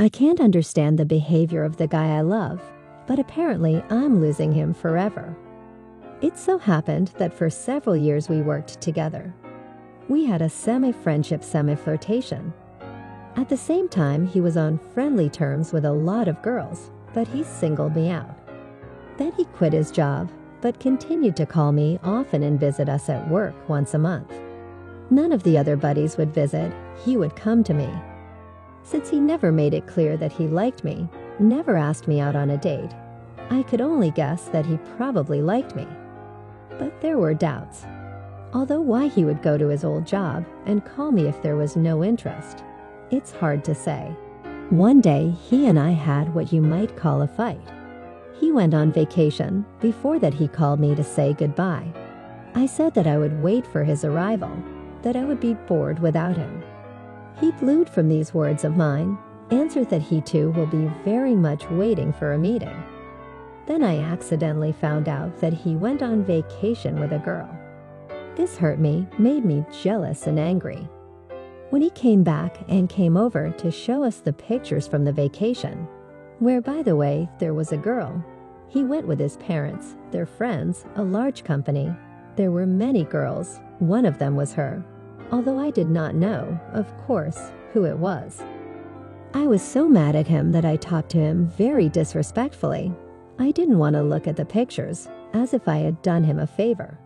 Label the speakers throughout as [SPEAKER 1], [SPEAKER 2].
[SPEAKER 1] I can't understand the behavior of the guy I love, but apparently I'm losing him forever. It so happened that for several years we worked together. We had a semi-friendship, semi-flirtation. At the same time, he was on friendly terms with a lot of girls, but he singled me out. Then he quit his job, but continued to call me often and visit us at work once a month. None of the other buddies would visit, he would come to me. Since he never made it clear that he liked me, never asked me out on a date, I could only guess that he probably liked me. But there were doubts. Although why he would go to his old job and call me if there was no interest, it's hard to say. One day, he and I had what you might call a fight. He went on vacation. Before that, he called me to say goodbye. I said that I would wait for his arrival, that I would be bored without him. He glued from these words of mine, answered that he too will be very much waiting for a meeting. Then I accidentally found out that he went on vacation with a girl. This hurt me, made me jealous and angry. When he came back and came over to show us the pictures from the vacation, where, by the way, there was a girl, he went with his parents, their friends, a large company. There were many girls. One of them was her, although I did not know, of course, who it was. I was so mad at him that I talked to him very disrespectfully. I didn't want to look at the pictures, as if I had done him a favor.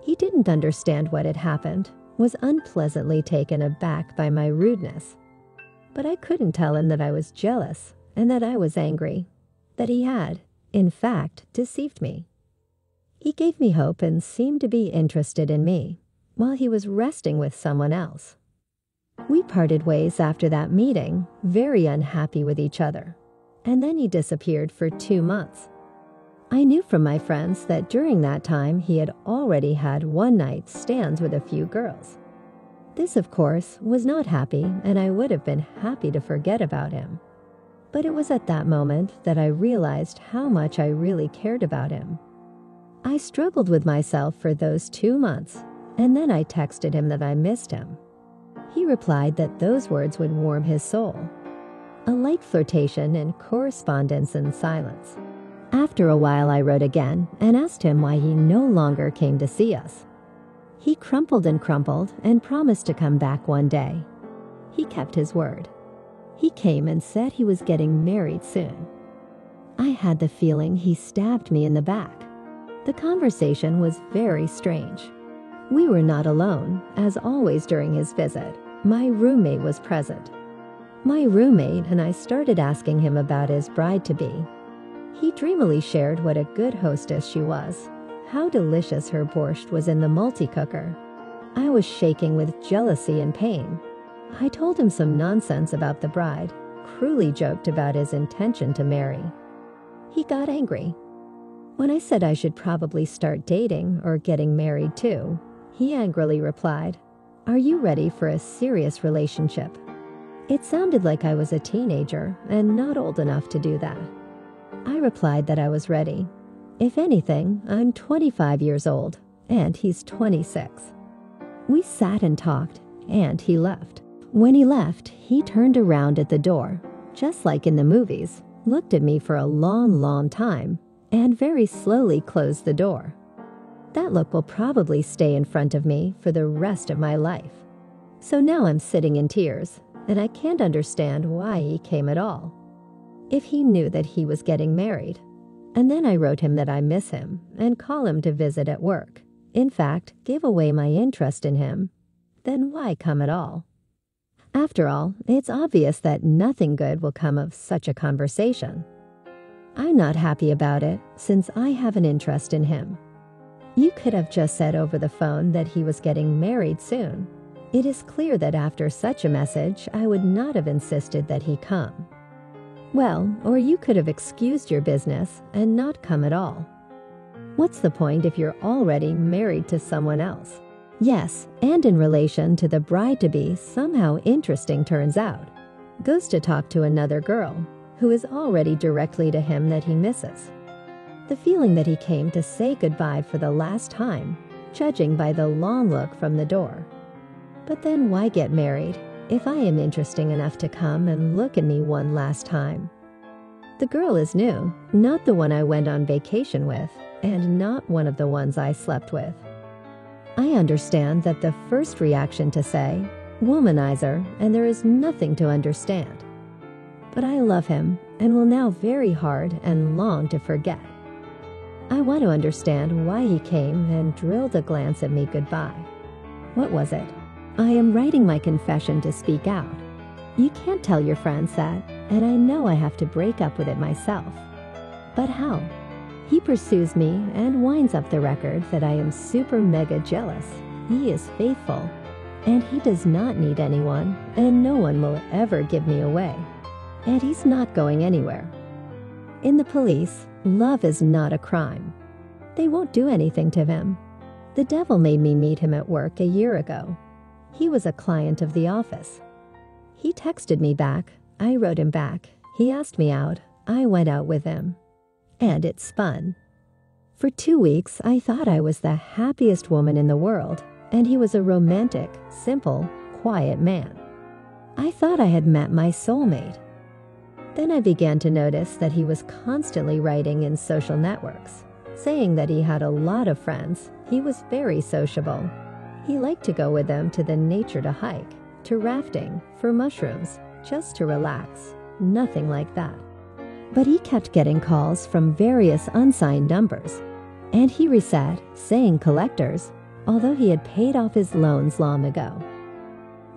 [SPEAKER 1] He didn't understand what had happened, was unpleasantly taken aback by my rudeness. But I couldn't tell him that I was jealous and that I was angry, that he had, in fact, deceived me. He gave me hope and seemed to be interested in me, while he was resting with someone else. We parted ways after that meeting, very unhappy with each other, and then he disappeared for 2 months. I knew from my friends that during that time he had already had one-night stands with a few girls. This, of course, was not happy, and I would have been happy to forget about him. But it was at that moment that I realized how much I really cared about him. I struggled with myself for those 2 months, and then I texted him that I missed him. He replied that those words would warm his soul. A light flirtation and correspondence in silence. After a while, I wrote again and asked him why he no longer came to see us. He crumpled and crumpled and promised to come back one day. He kept his word. He came and said he was getting married soon. I had the feeling he stabbed me in the back. The conversation was very strange. We were not alone, as always during his visit. My roommate was present. My roommate and I started asking him about his bride-to-be. He dreamily shared what a good hostess she was, how delicious her borscht was in the multi-cooker. I was shaking with jealousy and pain. I told him some nonsense about the bride, cruelly joked about his intention to marry. He got angry. When I said I should probably start dating or getting married too, he angrily replied, "Are you ready for a serious relationship?" It sounded like I was a teenager and not old enough to do that. I replied that I was ready. If anything, I'm 25 years old, and he's 26. We sat and talked, and he left. When he left, he turned around at the door, just like in the movies, looked at me for a long, long time, and very slowly closed the door. That look will probably stay in front of me for the rest of my life. So now I'm sitting in tears, and I can't understand why he came at all. If he knew that he was getting married. And then I wrote him that I miss him and call him to visit at work. In fact, give away my interest in him. Then why come at all? After all, it's obvious that nothing good will come of such a conversation. I'm not happy about it since I have an interest in him. You could have just said over the phone that he was getting married soon. It is clear that after such a message, I would not have insisted that he come. Well, or you could have excused your business and not come at all. What's the point if you're already married to someone else? Yes, and in relation to the bride-to-be, somehow interesting turns out. Goes to talk to another girl, who is already directly to him that he misses. The feeling that he came to say goodbye for the last time, judging by the long look from the door. But then why get married? if I am interesting enough to come and look at me one last time. The girl is new, not the one I went on vacation with, and not one of the ones I slept with. I understand that the first reaction to say, womanizer, and there is nothing to understand. But I love him and will now very hard and long to forget. I want to understand why he came and drilled a glance at me goodbye. What was it? I am writing my confession to speak out. You can't tell your friends that, and I know I have to break up with it myself. But how? He pursues me and winds up the record that I am super mega jealous. He is faithful, and he does not need anyone, and no one will ever give me away. And he's not going anywhere. In the police, love is not a crime. They won't do anything to him. The devil made me meet him at work a year ago. He was a client of the office. He texted me back. I wrote him back. He asked me out. I went out with him. And it spun. For 2 weeks, I thought I was the happiest woman in the world, and he was a romantic, simple, quiet man. I thought I had met my soulmate. Then I began to notice that he was constantly writing in social networks, saying that he had a lot of friends. He was very sociable. He liked to go with them to the nature to hike, to rafting, for mushrooms, just to relax. Nothing like that. But he kept getting calls from various unsigned numbers, and he reset, saying collectors, although he had paid off his loans long ago.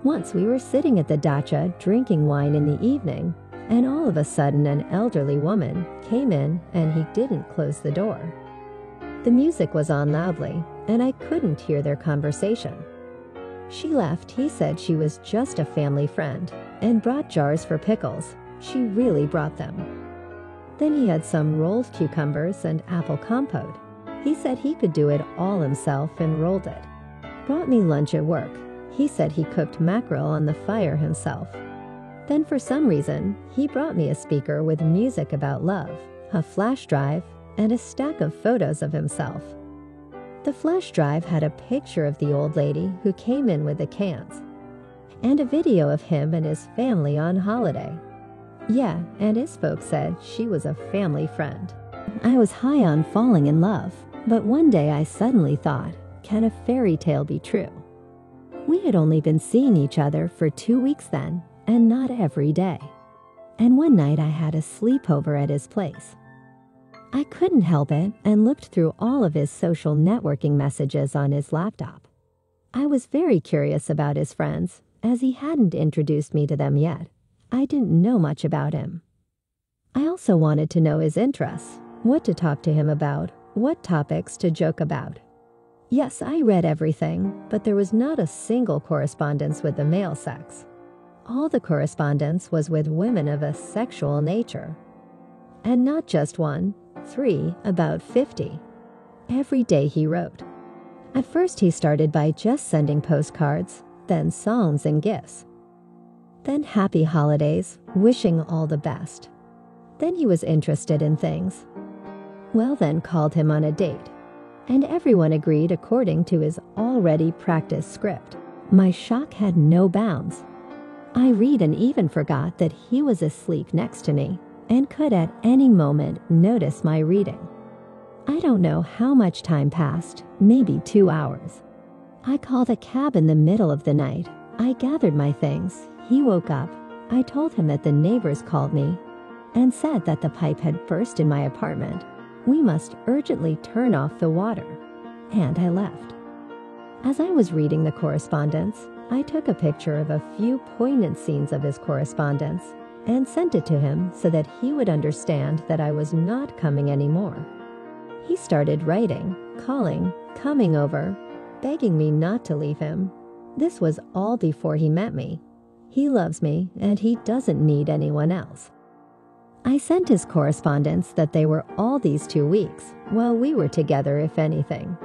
[SPEAKER 1] Once we were sitting at the dacha drinking wine in the evening, and all of a sudden an elderly woman came in and he didn't close the door. The music was on loudly, and I couldn't hear their conversation. She left. He said she was just a family friend and brought jars for pickles. She really brought them. Then he had some rolled cucumbers and apple compote. He said he could do it all himself and rolled it. Brought me lunch at work. He said he cooked mackerel on the fire himself. Then for some reason, he brought me a speaker with music about love, a flash drive, and a stack of photos of himself. The flash drive had a picture of the old lady who came in with the cans, and a video of him and his family on holiday. Yeah, and his folks said she was a family friend. I was high on falling in love, but one day I suddenly thought, can a fairy tale be true? We had only been seeing each other for 2 weeks then, and not every day. And one night I had a sleepover at his place. I couldn't help it and looked through all of his social networking messages on his laptop. I was very curious about his friends, as he hadn't introduced me to them yet. I didn't know much about him. I also wanted to know his interests, what to talk to him about, what topics to joke about. Yes, I read everything, but there was not a single correspondence with the male sex. All the correspondence was with women of a sexual nature. And not just 1, 3, about 50. Every day he wrote. At first he started by just sending postcards, then songs and gifts. Then happy holidays, wishing all the best. Then he was interested in things. Well, then called him on a date, and everyone agreed according to his already practiced script. My shock had no bounds. I read and even forgot that he was asleep next to me and could at any moment notice my reading. I don't know how much time passed, maybe 2 hours. I called a cab in the middle of the night. I gathered my things. He woke up. I told him that the neighbors called me and said that the pipe had burst in my apartment. We must urgently turn off the water. And I left. As I was reading the correspondence, I took a picture of a few poignant scenes of his correspondence and sent it to him so that he would understand that I was not coming anymore. He started writing, calling, coming over, begging me not to leave him. This was all before he met me. He loves me, and he doesn't need anyone else. I sent his correspondence that they were all these 2 weeks, while we were together, if anything.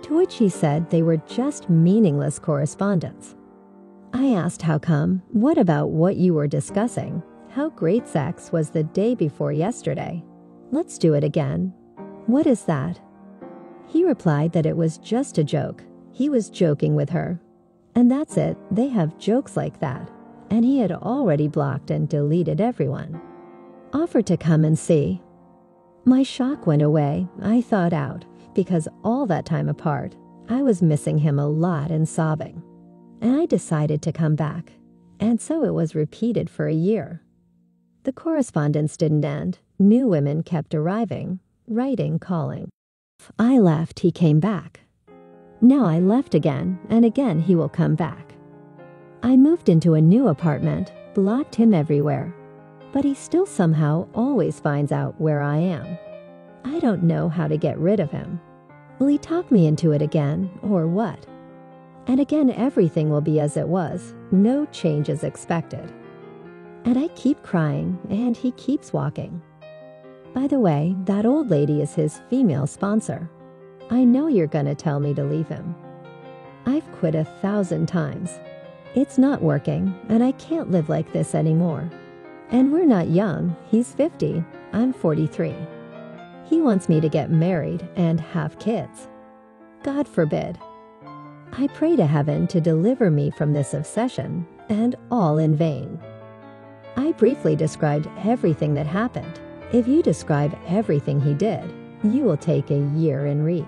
[SPEAKER 1] To which he said they were just meaningless correspondence. I asked how come, what about what you were discussing? How great sex was the day before yesterday. Let's do it again. What is that? He replied that it was just a joke. He was joking with her. And that's it, they have jokes like that. And he had already blocked and deleted everyone. Offered to come and see. My shock went away, I thawed out, because all that time apart, I was missing him a lot and sobbing. And I decided to come back, and so it was repeated for a year. The correspondence didn't end. New women kept arriving, writing, calling. I left, he came back. Now I left again, and again he will come back. I moved into a new apartment, blocked him everywhere, but he still somehow always finds out where I am. I don't know how to get rid of him. Will he talk me into it again, or what? And again everything will be as it was, no change is expected. And I keep crying, and he keeps walking. By the way, that old lady is his female sponsor. I know you're gonna tell me to leave him. I've quit 1,000 times. It's not working, and I can't live like this anymore. And we're not young, he's 50, I'm 43. He wants me to get married and have kids. God forbid. I pray to heaven to deliver me from this obsession, and all in vain. I briefly described everything that happened. If you describe everything he did, you will take a year and read.